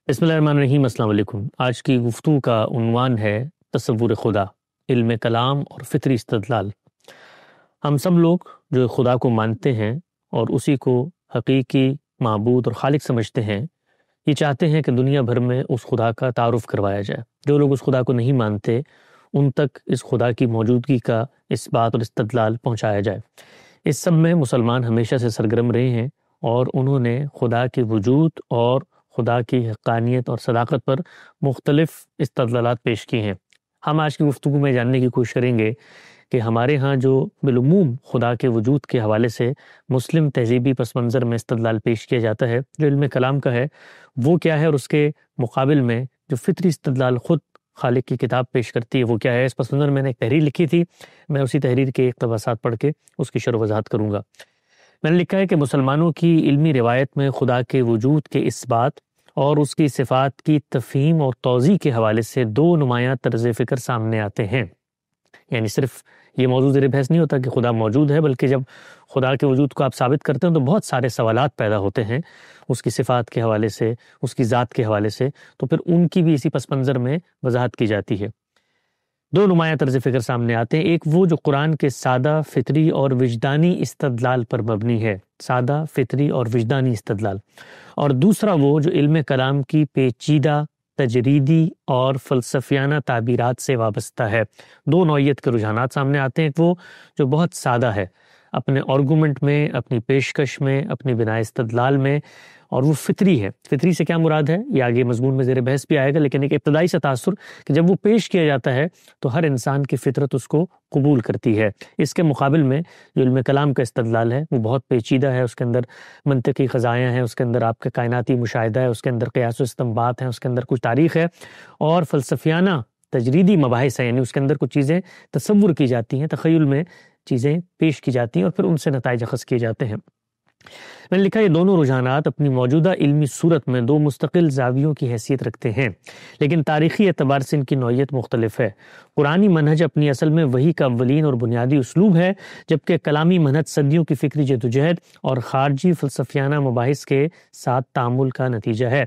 بسم اللہ الرحمن الرحیم۔ السلام علیکم۔ آج کی گفتگو کا عنوان ہے تصور خدا، علم کلام اور فطری استدلال۔ ہم سب لوگ جو خدا کو مانتے ہیں اور اسی کو حقیقی معبود اور خالق سمجھتے ہیں، یہ چاہتے ہیں کہ دنیا بھر میں اس خدا کا تعارف کروایا جائے۔ جو لوگ اس خدا کو نہیں مانتے ان تک اس خدا کی موجودگی کا اثبات اور استدلال پہنچایا جائے۔ اس سب میں مسلمان ہمیشہ سے سرگرم رہے ہیں اور انہوں نے خدا کے وجود اور خدا کی حقانیت اور صداقت پر مختلف استدلالات پیش کی ہیں۔ ہم آج کی گفتگو میں جاننے کی کوشش کریں گے کہ ہمارے ہاں جو بالعموم خدا کے وجود کے حوالے سے مسلم تہذیبی پس منظر میں استدلال پیش کیا جاتا ہے، جو علم کلام کا ہے، وہ کیا ہے، اور اس کے مقابل میں جو فطری استدلال خود خالق کی کتاب پیش کرتی ہے وہ کیا ہے۔ اس پس منظر میں نے ایک تحریر لکھی تھی، میں اسی تحریر کے اقتباسات پڑھ کے اس کی شرح و وضاحت کروں گا۔ میں نے لکھا ہے کہ مسلمانوں کی علمی روایت میں خدا کے وجود کے اثبات اور اس کی صفات کی تفہیم اور توضیح کے حوالے سے دو نمایاں طرز فکر سامنے آتے ہیں۔ یعنی صرف یہ موضوع زیر بحث نہیں ہوتا کہ خدا موجود ہے، بلکہ جب خدا کے وجود کو آپ ثابت کرتے ہیں تو بہت سارے سوالات پیدا ہوتے ہیں اس کی صفات کے حوالے سے، اس کی ذات کے حوالے سے، تو پھر ان کی بھی اسی پس منظر میں وضاحت کی جاتی ہے۔ دو نمایاں طرز فکر سامنے آتے ہیں، ایک وہ جو قرآن کے سادہ فطری اور وجدانی استدلال پر مبنی ہے، سادہ فطری اور وجدانی استدلال، اور دوسرا وہ جو علم کلام کی پیچیدہ تجریدی اور فلسفیانہ تعبیرات سے وابستہ ہے۔ دو نوعیت کے رجحانات سامنے آتے ہیں، ایک وہ جو بہت سادہ ہے اپنے آرگومنٹ میں، اپنی پیشکش میں، اپنی بنائے استدلال میں، اور وہ فطری ہے۔ فطری سے کیا مراد ہے یہ آگے مضمون میں زیر بحث بھی آئے گا، لیکن ایک ابتدائی سے تاثر کہ جب وہ پیش کیا جاتا ہے تو ہر انسان کی فطرت اس کو قبول کرتی ہے۔ اس کے مقابل میں جو علم کلام کا استدلال ہے وہ بہت پیچیدہ ہے، اس کے اندر منطقی قضایاں ہیں، اس کے اندر آپ کا کائناتی مشاہدہ ہے، اس کے اندر قیاس و استنباط ہیں، اس کے اندر کچھ تاریخ ہے اور فلسفیانہ تجریدی مباحث ہیں، یعنی اس کے اندر کچھ چیزیں تصور کی جاتی ہیں، تخیل میں چیزیں پیش کی جاتی ہیں اور پھر ان سے نتائج اخذ کیے جاتے ہیں۔ میں نے لکھا یہ دونوں رجحانات اپنی موجودہ علمی صورت میں دو مستقل زاویوں کی حیثیت رکھتے ہیں، لیکن تاریخی اعتبار سے ان کی نوعیت مختلف ہے۔ قرآنی منہج اپنی اصل میں وحی کا اولین اور بنیادی اسلوب ہے، جبکہ کلامی منہج صدیوں کی فکری جدوجہد اور خارجی فلسفیانہ مباحث کے ساتھ تعامل کا نتیجہ ہے۔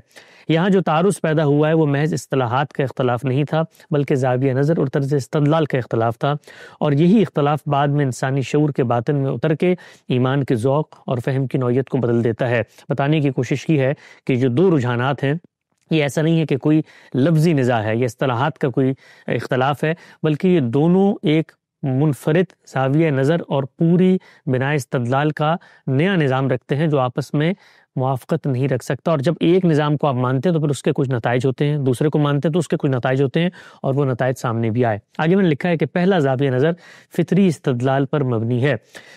یہاں جو تعارض پیدا ہوا ہے وہ محض اصطلاحات کا اختلاف نہیں تھا، بلکہ زاویہ نظر اور طرز استدلال کا اختلاف تھا، اور یہی اختلاف بعد میں انسانی شعور کے باطن میں اتر کے ایمان کے ذوق اور فہم کی نوعیت کو بدل دیتا ہے۔ بتانے کی کوشش کی ہے کہ جو دو رجحانات ہیں یہ ایسا نہیں ہے کہ کوئی لفظی نزاع ہے یا اصطلاحات کا کوئی اختلاف ہے، بلکہ یہ دونوں ایک منفرد زاویہ نظر اور پوری بنائے استدلال کا نیا نظام رکھتے ہیں جو آپس میں موافقت نہیں رکھ سکتا، اور جب ایک نظام کو آپ مانتے ہیں تو پھر اس کے کچھ نتائج ہوتے ہیں، دوسرے کو مانتے ہیں تو اس کے کچھ نتائج ہوتے ہیں، اور وہ نتائج سامنے بھی آئے۔ آگے میں نے لکھا ہے کہ پہلا زاویہ نظر فطری استدلال پر مبنی ہے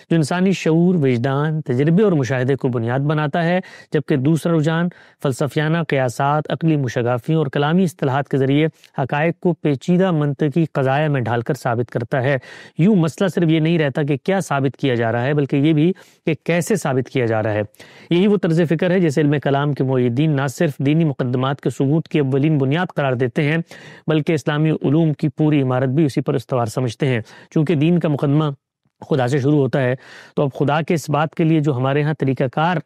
جو انسانی شعور، وجدان، تجربے اور مشاہدے کو بنیاد بناتا ہے، جبکہ دوسرا رجحان فلسفیانہ قیاسات، عقلی مشگافیوں اور کلامی اصطلاحات کے ذریعے حقائق کو پیچیدہ منطقی قضایا میں ڈھال کر ثابت کرتا ہے۔ یوں مسئلہ صرف یہ نہیں رہتا کہ کیا ثابت کیا جا رہا ہے، بلکہ یہ بھی کہ کیسے ثابت کیا جا رہا ہے۔ یہی وہ طرز فکر ہے جیسے علم کلام کے معیدین نہ صرف دینی مقدمات کے ثبوت کی اولین بنیاد قرار دیتے ہیں، بلکہ اسلامی علوم کی پوری عمارت بھی اسی پر استوار سمجھتے ہیں۔ چونکہ دین کا مقدمہ خدا سے شروع ہوتا ہے تو اب خدا کے اس بات کے لیے جو ہمارے ہاں طریقہ کار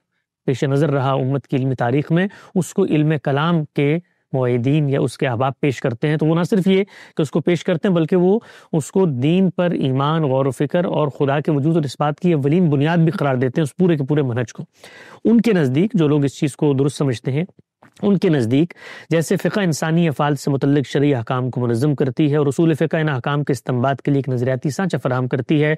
پیش نظر رہا امت کی علمی تاریخ میں، اس کو علم کلام کے معیدین یا اس کے احباب پیش کرتے ہیں۔ تو وہ نہ صرف یہ کہ اس کو پیش کرتے ہیں بلکہ وہ اس کو دین پر ایمان، غور و فکر اور خدا کے وجود اور اس بات کی اولین بنیاد بھی قرار دیتے ہیں، اس پورے کے پورے منہج کو۔ ان کے نزدیک جو لوگ اس چیز کو درست سمجھتے ہیں، ان کے نزدیک جیسے فقہ انسانی افعال سے متعلق شرعی احکام کو منظم کرتی ہے اور اصول فقہ ان احکام کے استنباط کے لیے ایک نظریاتی سانچہ فراہم کرتی ہے،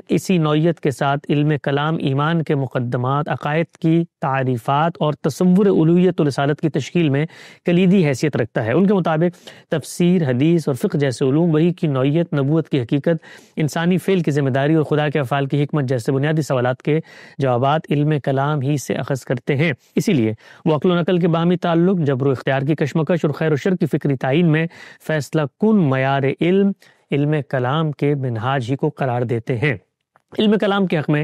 اسی نوعیت کے ساتھ علم کلام ایمان کے مقدمات، عقائد کی تعریفات اور تصور الوہیت و رسالت کی تشکیل میں کلیدی حیثیت رکھتا ہے۔ ان کے مطابق تفسیر، حدیث اور فقہ جیسے علوم وحی کی نوعیت، نبوت کی حقیقت، انسانی فعل کی ذمہ داری اور خدا کے افعال کی حکمت جیسے بنیادی سوالات کے جوابات علم کلام ہی سے اخذ کرتے ہیں۔ اسی لیے وہ عقل و نقل کے باہمی تعلق، جبر و اختیار کی کشمکش اور خیر و شر کی فکری تعین میں فیصلہ کن معیار علم کلام کے منہاج ہی کو قرار دیتے ہیں۔ علم کلام کے حق میں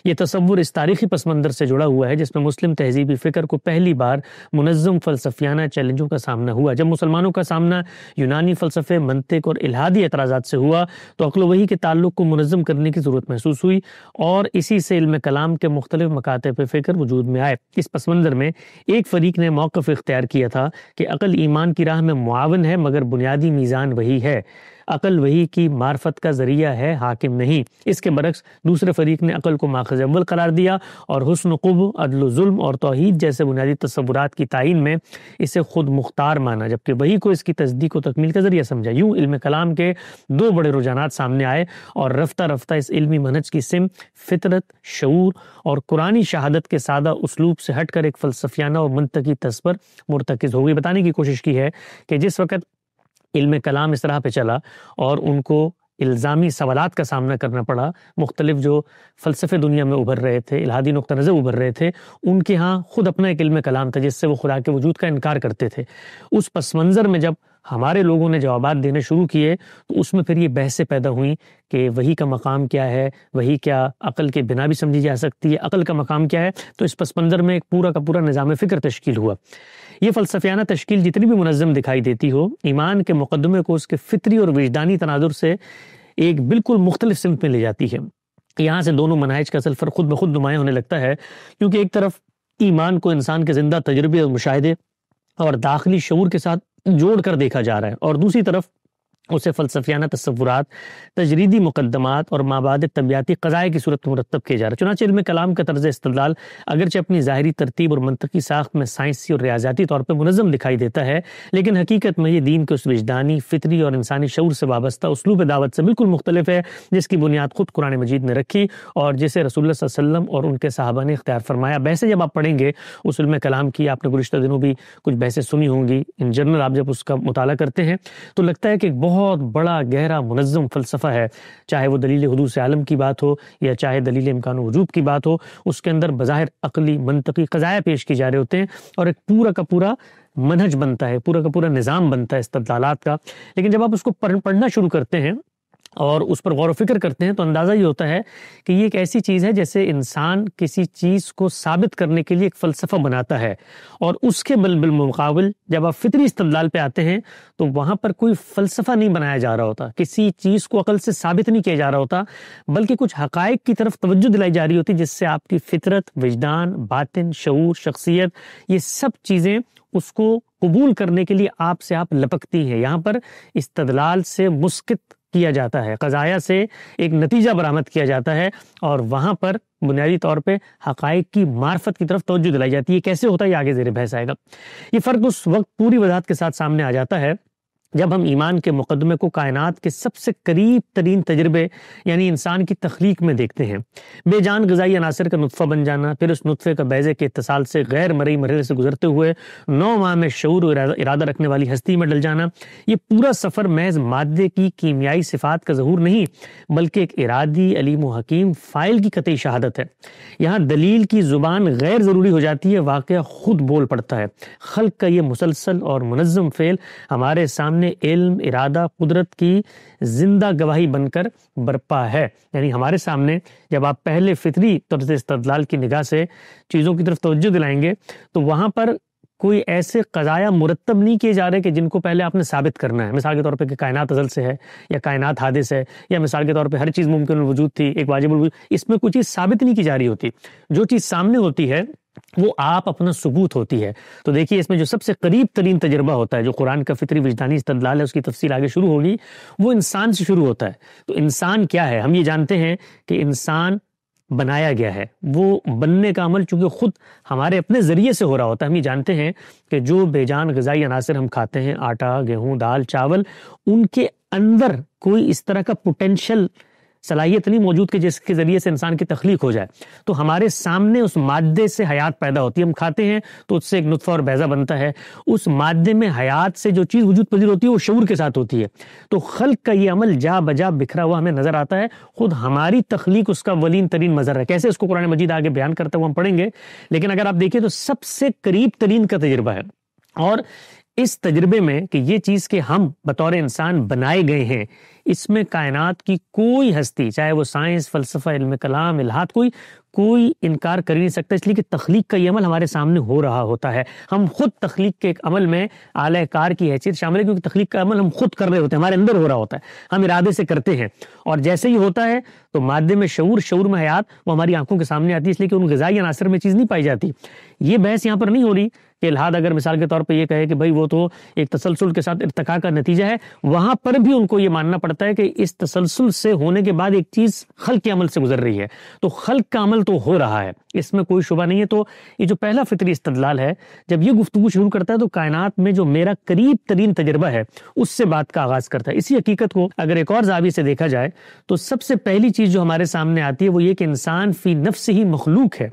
یہ تصور اس تاریخی پس منظر سے جڑا ہوا ہے جس میں مسلم تہذیبی فکر کو پہلی بار منظم فلسفیانہ چیلنجوں کا سامنا ہوا۔ جب مسلمانوں کا سامنا یونانی فلسفے، منطق اور الہادی اعتراضات سے ہوا تو عقل و وحی کے تعلق کو منظم کرنے کی ضرورت محسوس ہوئی اور اسی سے علم کلام کے مختلف مکاتب فکر وجود میں آئے۔ اس پس منظر میں ایک فریق نے موقف اختیار کیا تھا کہ عقل ایمان کی راہ میں معاون ہے مگر بنیادی میزان وہی ہے، عقل وحی کی معرفت کا ذریعہ ہے، حاکم نہیں۔ اس کے برعکس دوسرے فریق نے عقل کو ماخذ اول قرار دیا اور حسن و قبح، عدل و ظلم اور توحید جیسے بنیادی تصورات کی تعین میں اسے خود مختار مانا، جبکہ وحی کو اس کی تصدیق و تکمیل کا ذریعہ سمجھا۔ یوں علم کلام کے دو بڑے رجحانات سامنے آئے اور رفتہ رفتہ اس علمی منہج کی سمت فطرت، شعور اور قرآنی شہادت کے سادہ اسلوب سے ہٹ کر ایک فلسفیانہ اور منطقی طرز پر مرتکز ہو گئی۔ بتانے کی کوشش کی ہے کہ جس وقت علم کلام اس طرح پہ چلا اور ان کو الزامی سوالات کا سامنا کرنا پڑا، مختلف جو فلسفے دنیا میں ابھر رہے تھے، الہادی نقطہ نظر ابھر رہے تھے، ان کے ہاں خود اپنا ایک علم کلام تھا جس سے وہ خدا کے وجود کا انکار کرتے تھے۔ اس پس منظر میں جب ہمارے لوگوں نے جوابات دینے شروع کیے تو اس میں پھر یہ بحثیں پیدا ہوئیں کہ وحی کا مقام کیا ہے، وحی کیا عقل کے بنا بھی سمجھی جا سکتی ہے، عقل کا مقام کیا ہے۔ تو اس پس منظر میں ایک پورا کا پورا نظام فکر تشکیل ہوا۔ یہ فلسفیانہ تشکیل جتنی بھی منظم دکھائی دیتی ہو، ایمان کے مقدمے کو اس کے فطری اور وجدانی تناظر سے ایک بالکل مختلف سمت میں لے جاتی ہے۔ یہاں سے دونوں مناہج کا اصل فرق خود بخود نمایاں ہونے لگتا ہے، کیونکہ ایک طرف ایمان کو انسان کے زندہ تجربے اور مشاہدے اور داخلی شعور کے ساتھ جوڑ کر دیکھا جا رہا ہے، اور دوسری طرف اسے فلسفیانہ تصورات، تجریدی مقدمات اور مابعد طبیعتی قضائے کی صورت میں مرتب کیا جا رہا ہے۔ چنانچہ علم کلام کا طرز استدلال اگرچہ اپنی ظاہری ترتیب اور منطقی ساخت میں سائنسی اور ریاضیاتی طور پر منظم دکھائی دیتا ہے، لیکن حقیقت میں یہ دین کے اس وجدانی، فطری اور انسانی شعور سے وابستہ اسلوب دعوت سے بالکل مختلف ہے جس کی بنیاد خود قرآن مجید نے رکھی اور جسے رسول اللہ صلی اللہ علیہ وسلم اور ان کے صحابہ نے اختیار فرمایا۔ بحثیں جب آپ پڑھیں گے اس علم کلام کی، آپ نے گزشتہ دنوں بھی کچھ بحثیں سنی ہوں گی، ان جنرل آپ جب اس کا مطالعہ کرتے ہیں تو لگتا ہے کہ ایک بہت بڑا گہرا منظم فلسفہ ہے، چاہے وہ دلیل حدوث عالم کی بات ہو یا چاہے دلیل امکان و وجوب کی بات ہو، اس کے اندر بظاہر عقلی منطقی قضایا پیش کی جا رہے ہوتے ہیں اور ایک پورا کا پورا منہج بنتا ہے، پورا کا پورا نظام بنتا ہے استدلالات کا۔ لیکن جب آپ اس کو پڑھنا شروع کرتے ہیں اور اس پر غور و فکر کرتے ہیں تو اندازہ یہ ہوتا ہے کہ یہ ایک ایسی چیز ہے جیسے انسان کسی چیز کو ثابت کرنے کے لیے ایک فلسفہ بناتا ہے، اور اس کے بالمقابل جب آپ فطری استدلال پہ آتے ہیں تو وہاں پر کوئی فلسفہ نہیں بنایا جا رہا ہوتا، کسی چیز کو عقل سے ثابت نہیں کیا جا رہا ہوتا، بلکہ کچھ حقائق کی طرف توجہ دلائی جا رہی ہوتی جس سے آپ کی فطرت، وجدان، باطن، شعور، شخصیت، یہ سب چیزیں اس کو قبول کرنے کے لیے آپ لپکتی ہیں۔ یہاں پر استدلال سے مسکت کیا جاتا ہے، قضایا سے ایک نتیجہ برآمد کیا جاتا ہے، اور وہاں پر بنیادی طور پہ حقائق کی معرفت کی طرف توجہ دلائی جاتی ہے۔ کیسے ہوتا ہے یہ آگے زیر بحث آئے گا۔ یہ فرق اس وقت پوری وضاحت کے ساتھ سامنے آ جاتا ہے جب ہم ایمان کے مقدمے کو کائنات کے سب سے قریب ترین تجربے یعنی انسان کی تخلیق میں دیکھتے ہیں۔ بے جان غذائی عناصر کا نطفہ بن جانا، پھر اس نطفے کا بیضے کے اتصال سے غیر مرئی مرحلے سے گزرتے ہوئے 9 ماہ میں شعور و ارادہ رکھنے والی ہستی میں ڈل جانا، یہ پورا سفر محض مادے کی کیمیائی صفات کا ظہور نہیں بلکہ ایک ارادی، علیم و حکیم فاعل کی قطعی شہادت ہے۔ یہاں دلیل کی زبان غیر ضروری ہو جاتی ہے، واقعہ خود بول پڑتا ہے۔ خلق کا یہ مسلسل اور منظم فعل ہمارے سامنے علم، ارادہ، قدرت کی زندہ گواہی بن کر برپا ہے۔ یعنی ہمارے سامنے جب آپ پہلے فطری طرز استدلال کی نگاہ سے چیزوں کی طرف توجہ دلائیں گے تو وہاں پر کوئی ایسے قضایا مرتب نہیں کیے جا رہے کہ جن کو پہلے آپ نے ثابت کرنا ہے۔ مثال کے طور پہ کہ کائنات ازل سے ہے یا کائنات حادث ہے، یا مثال کے طور پہ ہر چیز ممکن الوجود تھی، ایک واجب الوجود، اس میں کوئی چیز ثابت نہیں کی جا رہی ہوتی۔ جو چیز سامنے ہوتی ہے وہ آپ اپنا ثبوت ہوتی ہے۔ تو دیکھیے اس میں جو سب سے قریب ترین تجربہ ہوتا ہے جو قرآن کا فطری وجدانی استدلال ہے، اس کی تفصیل آگے شروع ہوگی، وہ انسان سے شروع ہوتا ہے۔ تو انسان کیا ہے؟ ہم یہ جانتے ہیں کہ انسان بنایا گیا ہے، وہ بننے کا عمل چونکہ خود ہمارے اپنے ذریعے سے ہو رہا ہوتا ہے۔ ہم یہ جانتے ہیں کہ جو بے جان غذائی عناصر ہم کھاتے ہیں، آٹا، گیہوں، دال، چاول، ان کے اندر کوئی اس طرح کا پوٹینشل صلاحیت نہیں موجود کہ جس کے ذریعے سے انسان کی تخلیق ہو جائے۔ تو ہمارے سامنے اس مادے سے حیات پیدا ہوتی ہے، ہم کھاتے ہیں تو اس سے ایک نطفہ اور بیضہ بنتا ہے، اس مادے میں حیات سے جو چیز وجود پذیر ہوتی ہے وہ شعور کے ساتھ ہوتی ہے۔ تو خلق کا یہ عمل جا بجا بکھرا ہوا ہمیں نظر آتا ہے، خود ہماری تخلیق اس کا ولین ترین مظہر ہے۔ کیسے اس کو قرآن مجید آگے بیان کرتا ہے وہ ہم پڑھیں گے، لیکن اگر آپ دیکھیں تو سب سے قریب ترین کا تجربہ ہے، اور اس تجربے میں کہ یہ چیز کہ ہم بطور انسان بنائے گئے ہیں، اس میں کائنات کی کوئی ہستی، چاہے وہ سائنس، فلسفہ، علم کلام، الہات، کوئی انکار کر ہی نہیں سکتا، اس لیے کہ تخلیق کا یہ عمل ہمارے سامنے ہو رہا ہوتا ہے۔ ہم خود تخلیق کے ایک عمل میں اعلی کار کی حیثیت شامل ہے، کیونکہ تخلیق کا عمل ہم خود کر رہے ہوتے ہیں، ہمارے اندر ہو رہا ہوتا ہے، ہم ارادے سے کرتے ہیں، اور جیسے ہی ہوتا ہے تو مادے میں شعور میں حیات، وہ ہماری آنکھوں کے سامنے آتی ہے، اس لیے کہ ان غذائی عناصر میں چیز نہیں پائی جاتی۔ یہ بحث یہاں پر نہیں ہو رہی کہ الہاد اگر مثال کے طور پہ یہ کہے کہ بھائی وہ تو ایک تسلسل کے ساتھ ارتقاء کا نتیجہ ہے، وہاں پر بھی ان کو یہ ماننا پڑتا ہے کہ اس تسلسل سے ہونے کے بعد ایک چیز خلق کے عمل سے گزر رہی ہے، تو خلق کا عمل تو ہو رہا ہے، اس میں کوئی شبہ نہیں ہے۔ تو یہ جو پہلا فطری استدلال ہے، جب یہ گفتگو شروع کرتا ہے تو کائنات میں جو میرا قریب ترین تجربہ ہے اس سے بات کا آغاز کرتا ہے۔ اسی حقیقت کو اگر ایک اور زاویے سے دیکھا جائے تو سب سے پہلی چیز جو ہمارے سامنے آتی ہے وہ یہ کہ انسان فی نفس ہی مخلوق ہے۔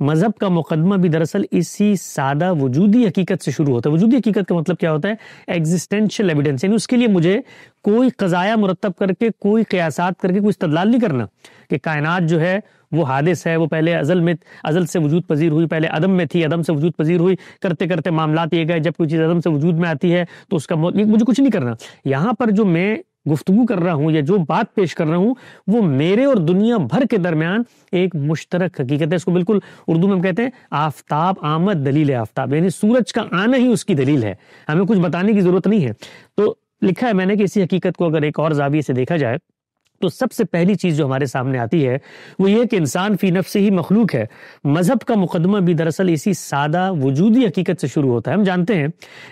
مذہب کا مقدمہ بھی دراصل اسی سادہ وجودی حقیقت سے شروع ہوتا ہے۔ وجودی حقیقت کا مطلب کیا ہوتا ہے؟ ایگزسٹینشل ایویڈنس، یعنی اس کے لیے مجھے کوئی قضایا مرتب کر کے، کوئی قیاسات کر کے کوئی استدلال نہیں کرنا کہ کائنات جو ہے وہ حادث ہے، وہ پہلے ازل سے وجود پذیر ہوئی، پہلے عدم میں تھی، عدم سے وجود پذیر ہوئی، کرتے کرتے معاملات یہ گئے، جب کوئی چیز عدم سے وجود میں آتی ہے تو اس کا مجھے کچھ نہیں کرنا۔ یہاں پر جو میں گفتگو کر رہا ہوں یا جو بات پیش کر رہا ہوں وہ میرے اور دنیا بھر کے درمیان ایک مشترک حقیقت ہے۔ اس کو بالکل اردو میں ہم کہتے ہیں آفتاب آمد دلیل آفتاب، یعنی سورج کا آنا ہی اس کی دلیل ہے، ہمیں کچھ بتانے کی ضرورت نہیں ہے۔ تو لکھا ہے میں نے کہ اسی حقیقت کو اگر ایک اور زاویے سے دیکھا جائے تو سب سے پہلی چیز جو ہمارے سامنے آتی ہے وہ یہ کہ انسان فی نفس ہی مخلوق ہے۔ مذہب کا مقدمہ بھی دراصل اسی سادہ وجودی حقیقت سے شروع ہوتا ہے۔ ہم جانتے ہیں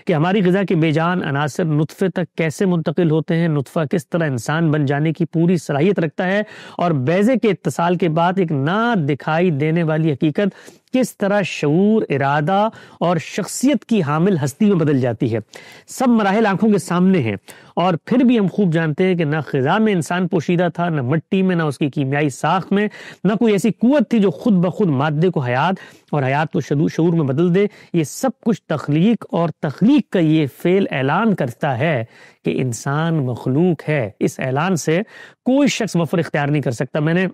کہ ہماری غذا کے بے جان عناصر نطفے تک کیسے منتقل ہوتے ہیں، نطفہ کس طرح انسان بن جانے کی پوری صلاحیت رکھتا ہے، اور بیضے کے اتصال کے بعد ایک نہ دکھائی دینے والی حقیقت کس طرح شعور، ارادہ اور شخصیت کی حامل ہستی میں بدل جاتی ہے۔ سب مراحل آنکھوں کے سامنے ہیں، اور پھر بھی ہم خوب جانتے ہیں کہ نہ خضا میں انسان پوشیدہ تھا، نہ مٹی میں، نہ اس کی کیمیائی ساخت میں، نہ کوئی ایسی قوت تھی جو خود بخود مادے کو حیات اور حیات کو شعور میں بدل دے۔ یہ سب کچھ تخلیق اور تخلیق کا یہ فعل اعلان کرتا ہے کہ انسان مخلوق ہے۔ اس اعلان سے کوئی شخص مفر اختیار نہیں کر سکتا۔ میں نے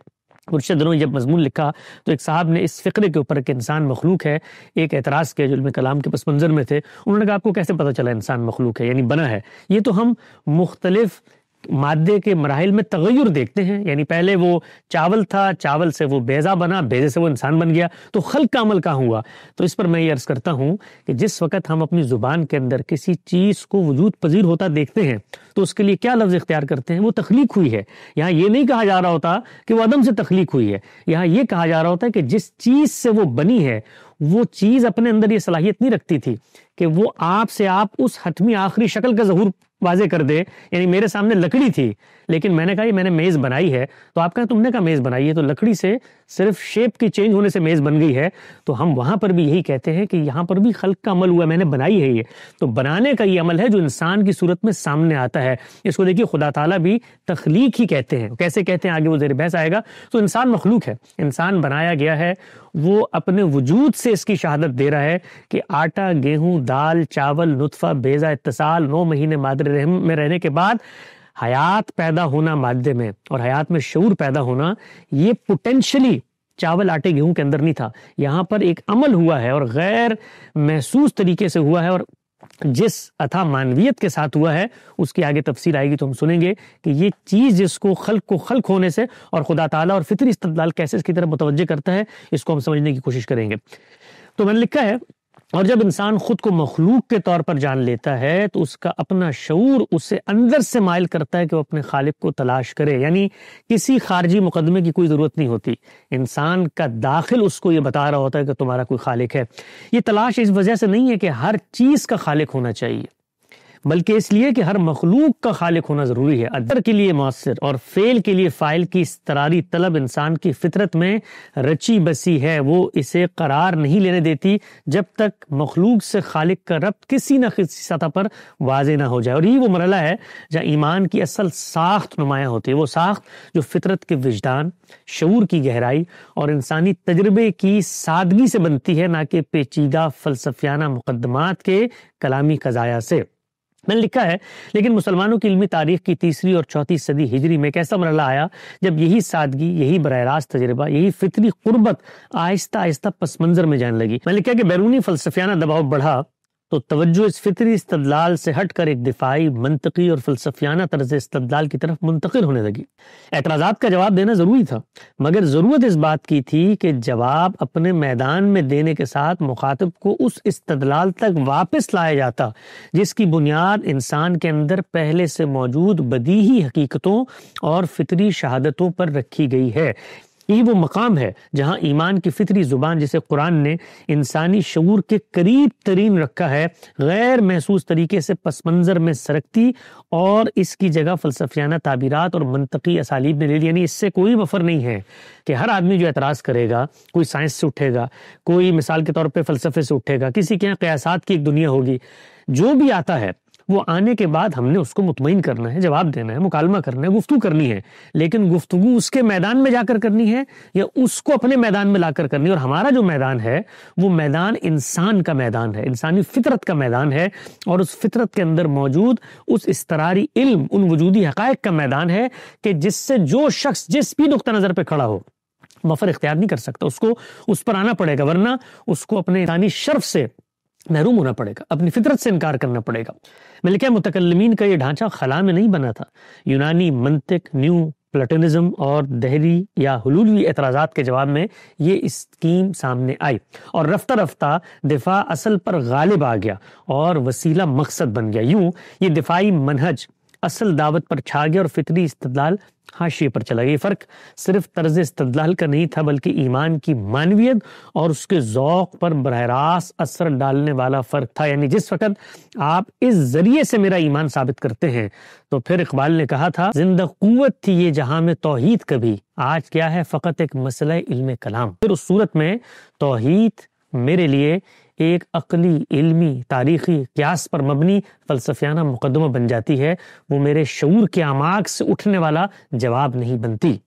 گزشتہ دنوں جب مضمون لکھا تو ایک صاحب نے اس فقرے کے اوپر کہ انسان مخلوق ہے ایک اعتراض کیا جو علم کلام کے پس منظر میں تھے۔ انہوں نے کہا آپ کو کیسے پتہ چلا انسان مخلوق ہے، یعنی بنا ہے؟ یہ تو ہم مختلف مادے کے مراحل میں تغیر دیکھتے ہیں، یعنی پہلے وہ چاول تھا، چاول سے وہ بیضہ بنا، بیضے سے وہ انسان بن گیا، تو خلق کا عمل کہاں ہوا؟ تو اس پر میں یہ عرض کرتا ہوں کہ جس وقت ہم اپنی زبان کے اندر کسی چیز کو وجود پذیر ہوتا دیکھتے ہیں تو اس کے لیے کیا لفظ اختیار کرتے ہیں؟ وہ تخلیق ہوئی ہے۔ یہاں یہ نہیں کہا جا رہا ہوتا کہ وہ عدم سے تخلیق ہوئی ہے، یہاں یہ کہا جا رہا ہوتا ہے کہ جس چیز سے وہ بنی ہے وہ چیز اپنے اندر یہ صلاحیت نہیں رکھتی تھی کہ وہ آپ سے آپ اس حتمی آخری شکل کا ظہور واضح کر دے۔ یعنی میرے سامنے لکڑی تھی لیکن میں نے کہا یہ میں نے میز بنائی ہے، تو آپ کہا تم نے کہا میز بنائی ہے، تو لکڑی سے صرف شیپ کی چینج ہونے سے میز بن گئی ہے۔ تو ہم وہاں پر بھی یہی کہتے ہیں کہ یہاں پر بھی خلق کا عمل ہوا، میں نے بنائی ہے یہ، تو بنانے کا یہ عمل ہے جو انسان کی صورت میں سامنے آتا ہے۔ اس کو دیکھیے خدا تعالیٰ بھی تخلیق ہی کہتے ہیں، کیسے کہتے ہیں آگے وہ زیر بحث آئے گا۔ تو انسان مخلوق ہے، انسان بنایا گیا ہے، وہ اپنے وجود سے اس کی شہادت دے رہا ہے کہ آٹا، گیہوں، دال، چاول، نطفہ، بیضہ اتصال، 9 مہینے مادر رحم میں رہنے کے بعد حیات پیدا ہونا مادے میں، اور حیات میں شعور پیدا ہونا، یہ پوٹینشلی چاول، آٹے، گیہوں کے اندر نہیں تھا۔ یہاں پر ایک عمل ہوا ہے اور غیر محسوس طریقے سے ہوا ہے، اور جس عطا معنویت کے ساتھ ہوا ہے اس کی آگے تفصیل آئے گی تو ہم سنیں گے کہ یہ چیز جس کو خلق ہونے سے اور خدا تعالیٰ اور فطری استدلال کیسے اس کی طرف متوجہ کرتا ہے، اس کو ہم سمجھنے کی کوشش کریں گے۔ تو میں نے لکھا ہے اور جب انسان خود کو مخلوق کے طور پر جان لیتا ہے تو اس کا اپنا شعور اسے اندر سے مائل کرتا ہے کہ وہ اپنے خالق کو تلاش کرے، یعنی کسی خارجی مقدمے کی کوئی ضرورت نہیں ہوتی، انسان کا داخل اس کو یہ بتا رہا ہوتا ہے کہ تمہارا کوئی خالق ہے۔ یہ تلاش اس وجہ سے نہیں ہے کہ ہر چیز کا خالق ہونا چاہیے، بلکہ اس لیے کہ ہر مخلوق کا خالق ہونا ضروری ہے۔ ادر کے لیے مؤثر اور فعل کے لیے فاعل کی استراری طلب انسان کی فطرت میں رچی بسی ہے، وہ اسے قرار نہیں لینے دیتی جب تک مخلوق سے خالق کا ربط کسی نہ کسی سطح پر واضح نہ ہو جائے۔ اور یہی وہ مرحلہ ہے جہاں ایمان کی اصل ساخت نمایاں ہوتی ہے، وہ ساخت جو فطرت کے وجدان، شعور کی گہرائی اور انسانی تجربے کی سادگی سے بنتی ہے، نہ کہ پیچیدہ فلسفیانہ مقدمات کے کلامی قضایا سے۔ میں نے لکھا ہے لیکن مسلمانوں کی علمی تاریخ کی 3 اور 4 صدی ہجری میں ایک ایسا مرحلہ آیا جب یہی سادگی، یہی براہ راست تجربہ، یہی فطری قربت آہستہ آہستہ پس منظر میں جانے لگی۔ میں نے لکھا کہ بیرونی فلسفیانہ دباؤ بڑھا تو توجہ اس فطری استدلال سے ہٹ کر ایک دفاعی، منطقی اور فلسفیانہ طرز استدلال کی طرف منتقل ہونے لگی۔ اعتراضات کا جواب دینا ضروری تھا، مگر ضرورت اس بات کی تھی کہ جواب اپنے میدان میں دینے کے ساتھ مخاطب کو اس استدلال تک واپس لایا جاتا جس کی بنیاد انسان کے اندر پہلے سے موجود بدیہی حقیقتوں اور فطری شہادتوں پر رکھی گئی ہے۔ یہ وہ مقام ہے جہاں ایمان کی فطری زبان، جسے قرآن نے انسانی شعور کے قریب ترین رکھا ہے، غیر محسوس طریقے سے پس منظر میں سرکتی اور اس کی جگہ فلسفیانہ تعبیرات اور منطقی اسالیب نے لے لی۔ یعنی اس سے کوئی مفر نہیں ہے کہ ہر آدمی جو اعتراض کرے گا، کوئی سائنس سے اٹھے گا، کوئی مثال کے طور پہ فلسفے سے اٹھے گا، کسی کے یہاں قیاسات کی ایک دنیا ہوگی، جو بھی آتا ہے وہ آنے کے بعد ہم نے اس کو مطمئن کرنا ہے، جواب دینا ہے، مکالمہ کرنا ہے، گفتگو کرنی ہے، لیکن گفتگو اس کے میدان میں جا کر کرنی ہے یا اس کو اپنے میدان میں لا کر کرنی ہے۔ اور ہمارا جو میدان ہے وہ میدان انسان کا میدان ہے، انسانی فطرت کا میدان ہے، اور اس فطرت کے اندر موجود اس استراری علم، ان وجودی حقائق کا میدان ہے کہ جس سے جو شخص جس بھی نقطہ نظر پہ کھڑا ہو مفر اختیار نہیں کر سکتا، اس کو اس پر آنا پڑے گا، ورنہ اس کو اپنے انسانی شرف سے محروم ہونا پڑے گا، اپنی فطرت سے انکار کرنا پڑے گا۔ ملکہ متکلمین کا یہ ڈھانچہ خلا میں نہیں بنا تھا۔ یونانی منطق، نیو پلاٹونزم اور دہری یا حلولی اعتراضات کے جواب میں یہ اسکیم سامنے آئی، اور رفتہ رفتہ دفاع اصل پر غالب آ گیا اور وسیلہ مقصد بن گیا۔ یوں یہ دفاعی منہج اصل دعوت پر چھا گیا اور فطری استدلال حاشیے پر چلا گیا۔ یہ فرق صرف طرز استدلال کا نہیں تھا، بلکہ ایمان کی معنویت اور اس کے ذوق پر براہ راست اثر ڈالنے والا فرق تھا۔ یعنی جس وقت آپ اس ذریعے سے میرا ایمان ثابت کرتے ہیں، تو پھر اقبال نے کہا تھا، زندہ قوت تھی یہ جہاں میں توحید کبھی، آج کیا ہے فقط ایک مسئلہ علم کلام۔ پھر اس صورت میں توحید میرے لیے ایک عقلی، علمی، تاریخی، قیاس پر مبنی فلسفیانہ مقدمہ بن جاتی ہے، وہ میرے شعور کے اعماق سے اٹھنے والا جواب نہیں بنتی۔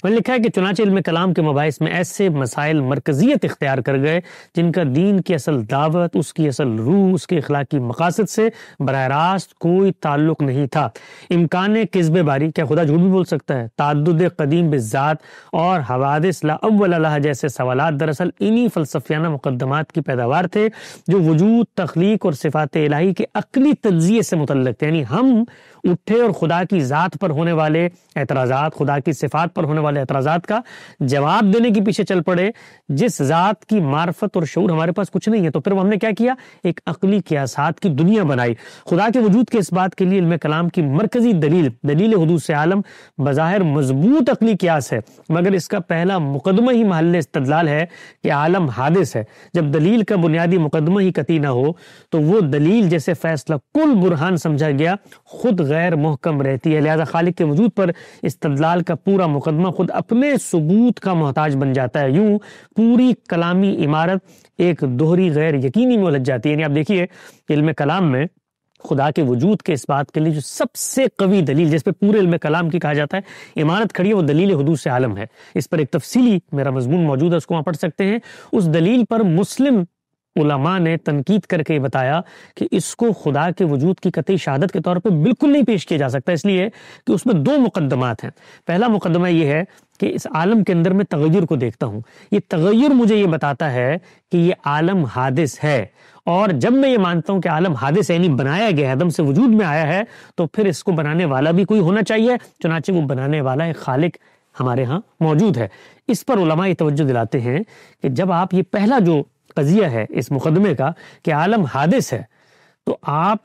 میں نے لکھا ہے کہ چنانچہ علم کلام کے مباحث میں ایسے مسائل مرکزیت اختیار کر گئے جن کا دین کی اصل دعوت، اس کی اصل روح، اس کے اخلاقی مقاصد سے براہ راست کوئی تعلق نہیں تھا۔ امکان کذب باری، کیا خدا جھوٹ بھی بول سکتا ہے؟ تعدد قدیم بالذات اور حوادث لا اول لہا جیسے سوالات دراصل انہی فلسفیانہ مقدمات کی پیداوار تھے جو وجود، تخلیق اور صفات الہی کے عقلی تجزیے سے متعلق تھے۔ یعنی ہم اٹھے اور خدا کی ذات پر ہونے والے اعتراضات، خدا کی صفات پر ہونے والے اعتراضات کا جواب دینے کے پیچھے چل پڑے، جس ذات کی معرفت اور شعور ہمارے پاس کچھ نہیں ہے۔ تو پھر ہم نے کیا کیا؟ ایک عقلی قیاسات کی دنیا بنائی۔ خدا کے وجود کے اس بات کے لیے علم کلام کی مرکزی دلیل حدوث عالم بظاہر مضبوط عقلی قیاس ہے، مگر اس کا پہلا مقدمہ ہی محل استدلال ہے کہ عالم حادث ہے۔ جب دلیل کا بنیادی مقدمہ ہی قطعی نہ ہو تو وہ دلیل جیسے فیصلہ کل برہان سمجھا گیا خود غیر محکم رہتی ہے۔ لہذا خالق کے وجود پر استدلال کا پورا مقدمہ خود اپنے ثبوت کا محتاج بن جاتا ہے۔ یوں پوری کلامی عمارت ایک دوہری غیر یقینی میں الجھ جاتی ہے۔ یعنی آپ دیکھیے علم کلام میں خدا کے وجود کے اس بات کے لیے جو سب سے قوی دلیل، جس پہ پورے علم کلام کی کہا جاتا ہے عمارت کھڑی ہے، وہ دلیل حدوث عالم ہے۔ اس پر ایک تفصیلی میرا مضمون موجود ہے، اس کو وہاں پڑھ سکتے ہیں۔ اس دلیل پر مسلم علماء نے تنقید کر کے بتایا کہ اس کو خدا کے وجود کی قطعی شہادت کے طور پہ بالکل نہیں پیش کیا جا سکتا، اس لیے کہ اس میں دو مقدمات ہیں۔ پہلا مقدمہ یہ ہے کہ اس عالم کے اندر میں تغیر کو دیکھتا ہوں، یہ تغیر مجھے یہ بتاتا ہے کہ یہ عالم حادث ہے، اور جب میں یہ مانتا ہوں کہ عالم حادث ہے، یعنی بنایا گیا عدم سے وجود میں آیا ہے، تو پھر اس کو بنانے والا بھی کوئی ہونا چاہیے، چنانچہ وہ بنانے والا ایک خالق ہمارے ہاں موجود ہے۔ اس پر علماء یہ توجہ دلاتے ہیں کہ جب آپ یہ پہلا جو قضیہ ہے اس مقدمے کا کہ عالم حادث ہے، تو آپ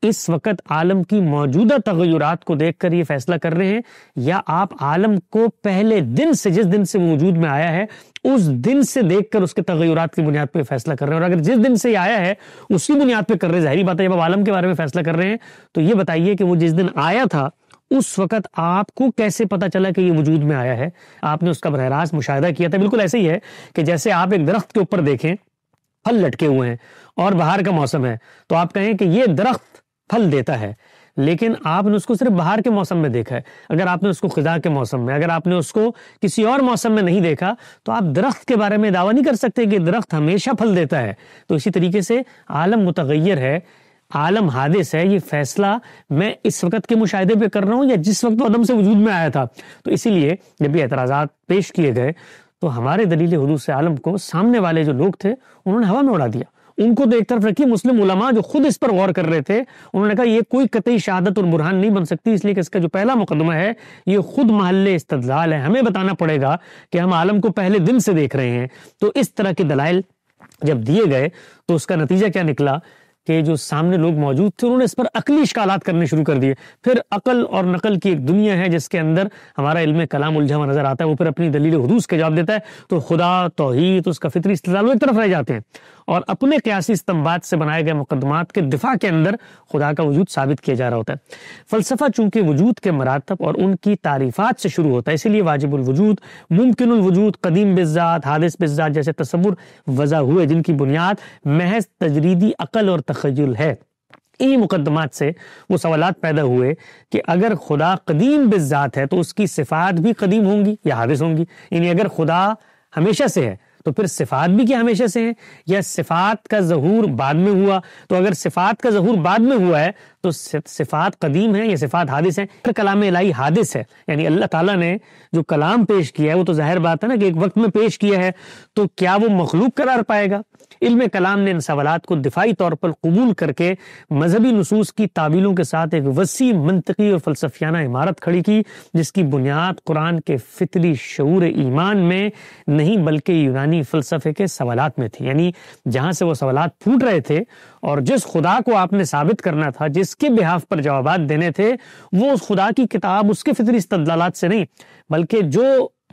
اس وقت عالم کی موجودہ تغیرات کو دیکھ کر یہ فیصلہ کر رہے ہیں، یا آپ عالم کو پہلے دن سے، جس دن سے وہ وجود میں آیا ہے، اس دن سے دیکھ کر اس کے تغیرات کی بنیاد پہ فیصلہ کر رہے ہیں؟ اور اگر جس دن سے یہ آیا ہے اسی بنیاد پہ کر رہے ہیں، ظاہری بات ہے جب آپ عالم کے بارے میں فیصلہ کر رہے ہیں تو یہ بتائیے کہ وہ جس دن آیا تھا اس وقت آپ کو کیسے پتا چلا کہ یہ وجود میں آیا ہے؟ آپ نے اس کا براہ راست مشاہدہ کیا تھا۔ بالکل ایسے ہی ہے کہ جیسے آپ ایک درخت کے اوپر دیکھیں، پھل لٹکے ہوئے ہیں اور بہار کا موسم ہے، تو آپ کہیں کہ یہ درخت پھل دیتا ہے، لیکن آپ نے اس کو صرف بہار کے موسم میں دیکھا ہے۔ اگر آپ نے اس کو خزاں کے موسم میں، اگر آپ نے اس کو کسی اور موسم میں نہیں دیکھا تو آپ درخت کے بارے میں دعویٰ نہیں کر سکتے کہ درخت ہمیشہ پھل دیتا ہے۔ تو اسی طریقے سے عالم متغیر ہے، عالم حادث ہے، یہ فیصلہ میں اس وقت کے مشاہدے پہ کر رہا ہوں یا جس وقت وہ عدم سے وجود میں آیا تھا؟ تو اسی لیے جب یہ اعتراضات پیش کیے گئے تو ہمارے دلیل حدوث عالم کو سامنے والے جو لوگ تھے انہوں نے ہوا میں اڑا دیا۔ ان کو تو ایک طرف رکھی، مسلم علماء جو خود اس پر غور کر رہے تھے انہوں نے کہا یہ کوئی قطعی شہادت اور برہان نہیں بن سکتی، اس لیے کہ اس کا جو پہلا مقدمہ ہے یہ خود محل استدلال ہے، ہمیں بتانا پڑے گا کہ ہم عالم کو پہلے دن سے دیکھ رہے ہیں۔ تو اس طرح کے دلائل جب دیے گئے تو اس کا نتیجہ کیا نکلا کہ جو سامنے لوگ موجود تھے انہوں نے اس پر عقلی اشکالات کرنے شروع کر دیے۔ پھر عقل اور نقل کی ایک دنیا ہے جس کے اندر ہمارا علم کلام الجھا ہوا نظر آتا ہے، وہ پھر اپنی دلیل حدوث کے جواب دیتا ہے، تو خدا، توحید، اس کا فطری استدلال وہ ایک طرف رہ جاتے ہیں، اور اپنے قیاسی استنباط سے بنائے گئے مقدمات کے دفاع کے اندر خدا کا وجود ثابت کیا جا رہا ہوتا ہے۔ فلسفہ چونکہ وجود کے مراتب اور ان کی تعریفات سے شروع ہوتا ہے، اسی لیے واجب الوجود، ممکن الوجود، قدیم بالذات، حادث بالذات جیسے تصور وضع ہوئے جن کی بنیاد محض تجریدی عقل اور تخیل ہے۔ انہی مقدمات سے وہ سوالات پیدا ہوئے کہ اگر خدا قدیم بالذات ہے تو اس کی صفات بھی قدیم ہوں گی یا حادث ہوں گی، یعنی اگر خدا ہمیشہ سے ہے تو پھر صفات بھی کیا ہمیشہ سے ہیں، یا صفات کا ظہور بعد میں ہوا؟ تو اگر صفات کا ظہور بعد میں ہوا ہے تو صفات قدیم ہیں یا صفات حادث ہیں؟ پھر کلام الہی حادث ہے، یعنی اللہ تعالیٰ نے جو کلام پیش کیا ہے وہ تو ظاہر بات ہے نا کہ ایک وقت میں پیش کیا ہے، تو کیا وہ مخلوق قرار پائے گا؟ علم کلام نے ان سوالات کو دفاعی طور پر قبول کر کے مذہبی نصوص کی تعویلوں کے ساتھ ایک وسیع منطقی اور فلسفیانہ عمارت کھڑی کی جس کی بنیاد قرآن کے فطری شعور ایمان میں نہیں بلکہ یونانی فلسفے کے سوالات میں تھی۔ یعنی جہاں سے وہ سوالات پھوٹ رہے تھے اور جس خدا کو آپ نے ثابت کرنا تھا، جس کے بحاف پر جوابات دینے تھے، وہ اس خدا کی کتاب، اس کے فطری استدلالات سے نہیں بلکہ جو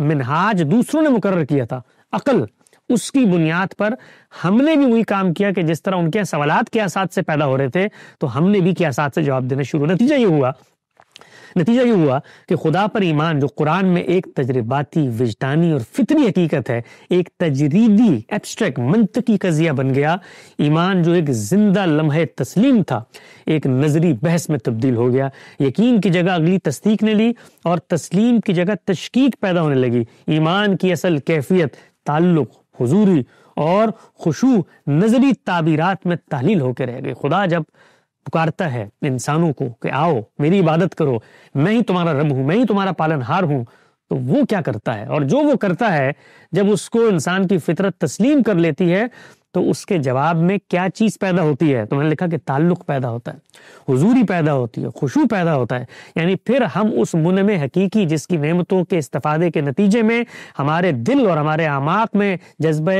منہاج دوسروں نے مقرر کیا تھا، عقل، اس کی بنیاد پر ہم نے بھی وہی کام کیا کہ جس طرح ان کے سوالات قیاسات سے پیدا ہو رہے تھے تو ہم نے بھی قیاسات سے جواب دینے شروع۔ نتیجہ یہ ہوا کہ خدا پر ایمان جو قرآن میں ایک تجرباتی، وجدانی اور فطری حقیقت ہے، ایک تجریدی، ایبسٹریکٹ، منطقی قضیہ بن گیا۔ ایمان جو ایک زندہ لمحہ تسلیم تھا ایک نظری بحث میں تبدیل ہو گیا۔ یقین کی جگہ اگلی تصدیق نے لی اور تسلیم کی جگہ تشکیک پیدا ہونے لگی۔ ایمان کی اصل کیفیت تعلق، حضوری اور خشوع نظری تعبیرات میں تحلیل ہو کے رہ گئی۔ خدا جب پکارتا ہے انسانوں کو کہ آؤ میری عبادت کرو، میں ہی تمہارا رب ہوں، میں ہی تمہارا پالن ہار ہوں، تو وہ کیا کرتا ہے؟ اور جو وہ کرتا ہے جب اس کو انسان کی فطرت تسلیم کر لیتی ہے تو اس کے جواب میں کیا چیز پیدا ہوتی ہے؟ تو میں نے لکھا کہ تعلق پیدا ہوتا ہے، حضوری پیدا ہوتی ہے، خشوع پیدا ہوتا ہے۔ یعنی پھر ہم اس منعم حقیقی جس کی نعمتوں کے استفادے کے نتیجے میں ہمارے دل اور ہمارے اعماق میں جذبہ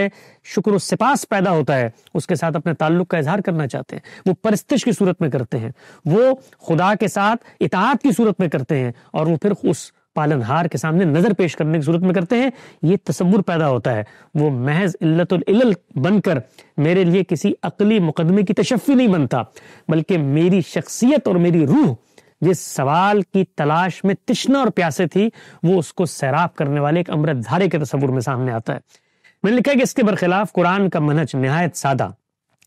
شکر و سپاس پیدا ہوتا ہے، اس کے ساتھ اپنے تعلق کا اظہار کرنا چاہتے ہیں۔ وہ پرستش کی صورت میں کرتے ہیں، وہ خدا کے ساتھ اطاعت کی صورت میں کرتے ہیں، اور وہ پھر اس پالن ہار کے سامنے نظر پیش کرنے کی صورت میں کرتے ہیں۔ یہ تصور پیدا ہوتا ہے، وہ محض علت العلل بن کر میرے لیے کسی عقلی مقدمے کی تشفی نہیں بنتا، بلکہ میری شخصیت اور میری روح جس سوال کی تلاش میں تشنا اور پیاسے تھی وہ اس کو سیراب کرنے والے ایک امرت دھارے کے تصور میں سامنے آتا ہے۔ میں نے لکھا کہ اس کے برخلاف قرآن کا منہج نہایت سادہ،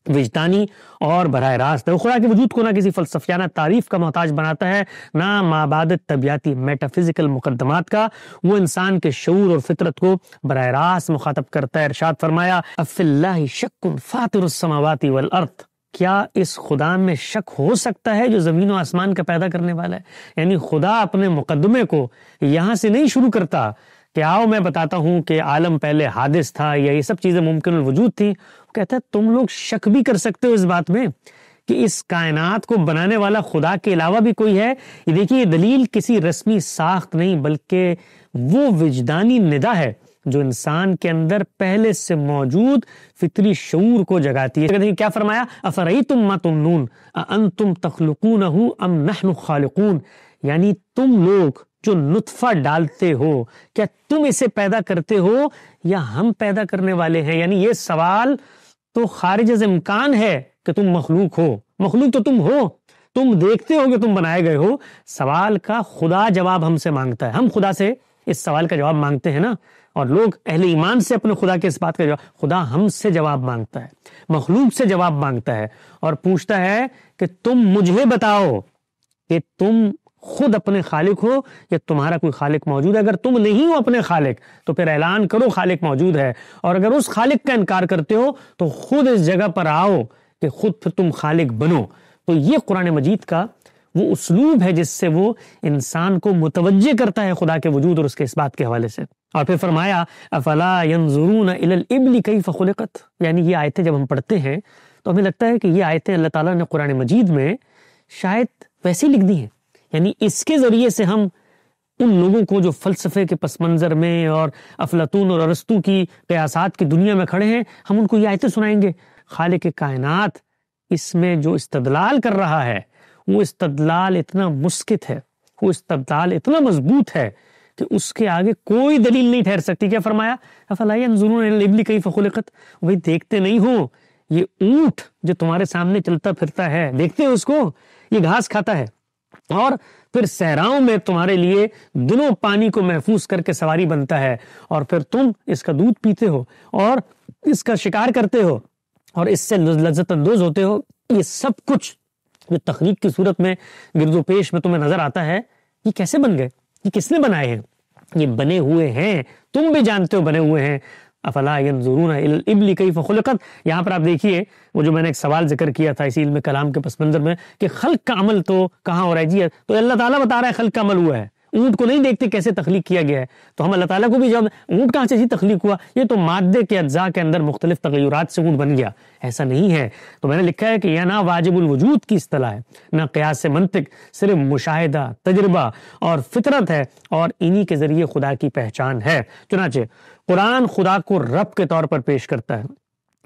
وجدانی اور براہ راست ہے۔ وہ خدا کے وجود کو نہ کسی فلسفیانہ تعریف کا محتاج بناتا ہے، نہ مابعدت طبیعتی میٹافزیکل مقدمات کا، وہ انسان کے شعور اور فطرت کو براہ راست مخاطب کرتا ہے۔ ارشاد فرمایا افی اللہ شک فاطر السماوات والارض، کیا اس خدا میں شک ہو سکتا ہے جو زمین و آسمان کا پیدا کرنے والا ہے؟ یعنی خدا اپنے مقدمے کو یہاں سے نہیں شروع کرتا کہ آؤ میں بتاتا ہوں کہ عالم پہلے حادث تھا یا یہ سب چیزیں ممکن الوجود تھی۔ وہ کہتا ہے تم لوگ شک بھی کر سکتے ہو اس بات میں کہ اس کائنات کو بنانے والا خدا کے علاوہ بھی کوئی ہے۔ یہ دیکھیے، یہ دلیل کسی رسمی ساخت نہیں بلکہ وہ وجدانی ندا ہے جو انسان کے اندر پہلے سے موجود فطری شعور کو جگاتی ہے۔ کیا فرمایا؟ افرأیتم ما تمنون اانتم تخلقونہ ام نحن خالقون، یعنی تم لوگ جو نطفہ ڈالتے ہو کیا تم اسے پیدا کرتے ہو یا ہم پیدا کرنے والے ہیں؟ یعنی یہ سوال تو خارج از امکان ہے کہ تم مخلوق ہو، مخلوق تو تم ہو، تم دیکھتے ہو کہ تم بنائے گئے ہو۔ سوال کا خدا جواب ہم سے مانگتا ہے، ہم خدا سے اس سوال کا جواب مانگتے ہیں نا، اور لوگ اہل ایمان سے اپنے خدا کے اس بات کا جواب، خدا ہم سے جواب مانگتا ہے، مخلوق سے جواب مانگتا ہے اور پوچھتا ہے کہ تم مجھے بتاؤ کہ تم خود اپنے خالق ہو یا تمہارا کوئی خالق موجود ہے۔ اگر تم نہیں ہو اپنے خالق تو پھر اعلان کرو خالق موجود ہے، اور اگر اس خالق کا انکار کرتے ہو تو خود اس جگہ پر آؤ کہ خود پھر تم خالق بنو۔ تو یہ قرآن مجید کا وہ اسلوب ہے جس سے وہ انسان کو متوجہ کرتا ہے خدا کے وجود اور اس کے اس بات کے حوالے سے۔ اور پھر فرمایا افلا ينظرون الى الابل كيف خلقت، یعنی یہ آیتیں جب ہم پڑھتے ہیں تو ہمیں لگتا ہے کہ یہ آیتیں اللہ تعالیٰ نے قرآن مجید میں شاید ویسے لکھ دی ہیں، یعنی اس کے ذریعے سے ہم ان لوگوں کو جو فلسفے کے پس منظر میں اور افلاطون اور ارسطو کی قیاسات کی دنیا میں کھڑے ہیں، ہم ان کو یہ آیتیں سنائیں گے۔ خالق کائنات اس میں جو استدلال کر رہا ہے وہ استدلال اتنا مسکت ہے، وہ استدلال اتنا مضبوط ہے کہ اس کے آگے کوئی دلیل نہیں ٹھہر سکتی۔ کیا فرمایا افلا ينظرون الى الابل كيف خلقت، وہی دیکھتے نہیں ہو یہ اونٹ جو تمہارے سامنے چلتا پھرتا ہے، دیکھتے ہو اس کو، یہ گھاس کھاتا ہے اور پھر صحراؤں میں تمہارے لیے دنوں پانی کو محفوظ کر کے سواری بنتا ہے، اور پھر تم اس کا دودھ پیتے ہو اور اس کا شکار کرتے ہو اور اس سے لذت اندوز ہوتے ہو۔ یہ سب کچھ جو تخلیق کی صورت میں گرد و پیش میں تمہیں نظر آتا ہے، یہ کیسے بن گئے، یہ کس نے بنائے ہیں؟ یہ بنے ہوئے ہیں، تم بھی جانتے ہو بنے ہوئے ہیں۔ افلا ينظرون الى الابل كيف خلقت، یہاں پر آپ دیکھیے وہ جو میں نے ایک سوال ذکر کیا تھا اسی علم کلام کے پس منظر میں کہ خلق کا عمل تو کہاں ہو رہا ہے جی، تو اللہ تعالیٰ بتا رہا ہے خلق کا عمل ہوا ہے، اونٹ کو نہیں دیکھتے کیسے تخلیق کیا گیا ہے، تو ہم اللہ تعالیٰ کو بھی جب اونٹ کہاں سے جی تخلیق ہوا، یہ تو مادے کے اجزاء کے اندر مختلف تغیرات سے اونٹ بن گیا، ایسا نہیں ہے۔ تو میں نے لکھا ہے کہ یہ نہ واجب الوجود کی اصطلاح ہے، نہ قیاس منطق، صرف مشاہدہ، تجربہ اور فطرت ہے، اور انہی کے ذریعے خدا کی پہچان ہے۔ چنانچہ قرآن خدا کو رب کے طور پر پیش کرتا ہے،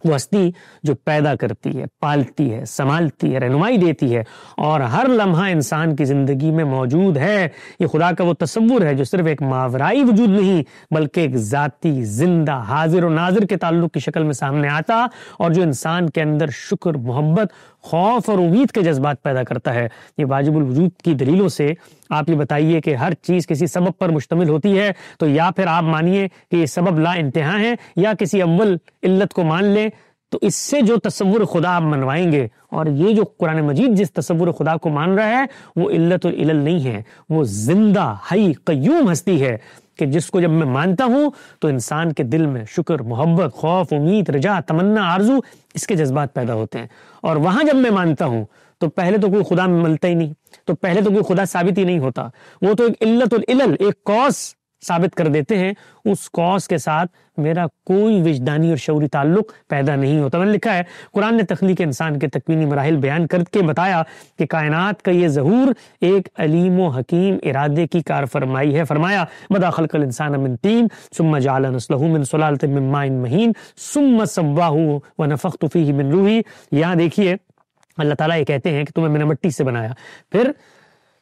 وہ ہستی جو پیدا کرتی ہے، پالتی ہے، سنبھالتی ہے، رہنمائی دیتی ہے اور ہر لمحہ انسان کی زندگی میں موجود ہے۔ یہ خدا کا وہ تصور ہے جو صرف ایک ماورائی وجود نہیں بلکہ ایک ذاتی، زندہ، حاضر و ناظر کے تعلق کی شکل میں سامنے آتا، اور جو انسان کے اندر شکر، محبت، خوف اور امید کے جذبات پیدا کرتا ہے۔ یہ واجب الوجود کی دلیلوں سے آپ یہ بتائیے کہ ہر چیز کسی سبب پر مشتمل ہوتی ہے، تو یا پھر آپ مانیے کہ یہ سبب لا انتہا ہے، یا کسی اول علت کو مان لیں، تو اس سے جو تصور خدا آپ منوائیں گے، اور یہ جو قرآن مجید جس تصور خدا کو مان رہا ہے وہ علت العلل نہیں ہے، وہ زندہ حی قیوم ہستی ہے کہ جس کو جب میں مانتا ہوں تو انسان کے دل میں شکر، محبت، خوف، امید، رجا، تمنا، آرزو، اس کے جذبات پیدا ہوتے ہیں۔ اور وہاں جب میں مانتا ہوں تو پہلے تو کوئی خدا میں ملتا ہی نہیں، تو پہلے تو کوئی خدا ثابت ہی نہیں ہوتا، وہ تو ایک علت العلل، ایک کاز ثابت کر دیتے ہیں، اس کاز کے ساتھ میرا کوئی وجدانی اور شعوری تعلق پیدا نہیں ہوتا۔ میں نے لکھا ہے قرآن نے تخلیق انسان کے تکوینی مراحل بیان کر کے بتایا کہ کائنات کا یہ ظہور ایک علیم و حکیم ارادے کی کار فرمائی ہے۔ فرمایا بدا خلق الانسان من طین ثم جعل نسلہ من سلالۃ من ماء مہین ثم سواہ ونفخت فیہ من روحی۔ یہاں دیکھیے اللہ تعالیٰ یہ کہتے ہیں کہ تمہیں میں نے مٹی سے بنایا، پھر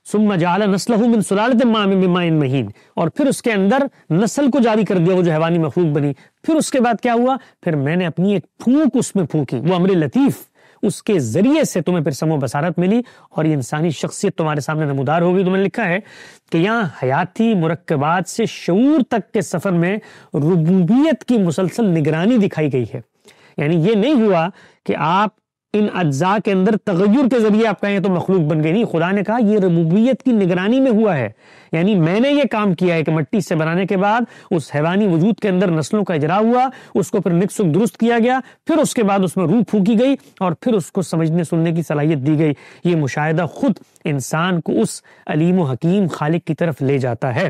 ثم جعل نسلہ من سلالۃ من ماء مہین، اور پھر اس کے اندر نسل کو جاری کر دیا، وہ جو حیوانی مخلوق بنی۔ پھر اس کے بعد کیا ہوا، پھر میں نے اپنی ایک پھونک اس میں پھونکی، وہ امر لطیف، اس کے ذریعے سے تمہیں پھر سمو بصارت ملی اور یہ انسانی شخصیت تمہارے سامنے نمودار ہوگی۔ تو میں نے لکھا ہے کہ یہاں حیاتی مرکبات سے شعور تک کے سفر میں ربوبیت کی مسلسل نگرانی دکھائی گئی ہے۔ یعنی یہ نہیں ہوا کہ آپ ان اجزاء کے اندر تغیر کے ذریعے آپ کہیں تو مخلوق بن گئی، نہیں، خدا نے کہا یہ ربوبیت کی نگرانی میں ہوا ہے، یعنی میں نے یہ کام کیا ہے کہ مٹی سے بنانے کے بعد اس حیوانی وجود کے اندر نسلوں کا اجرا ہوا، اس کو پھر نکسک درست کیا گیا، پھر اس کے بعد اس میں روح پھونکی گئی اور پھر اس کو سمجھنے سننے کی صلاحیت دی گئی۔ یہ مشاہدہ خود انسان کو اس علیم و حکیم خالق کی طرف لے جاتا ہے۔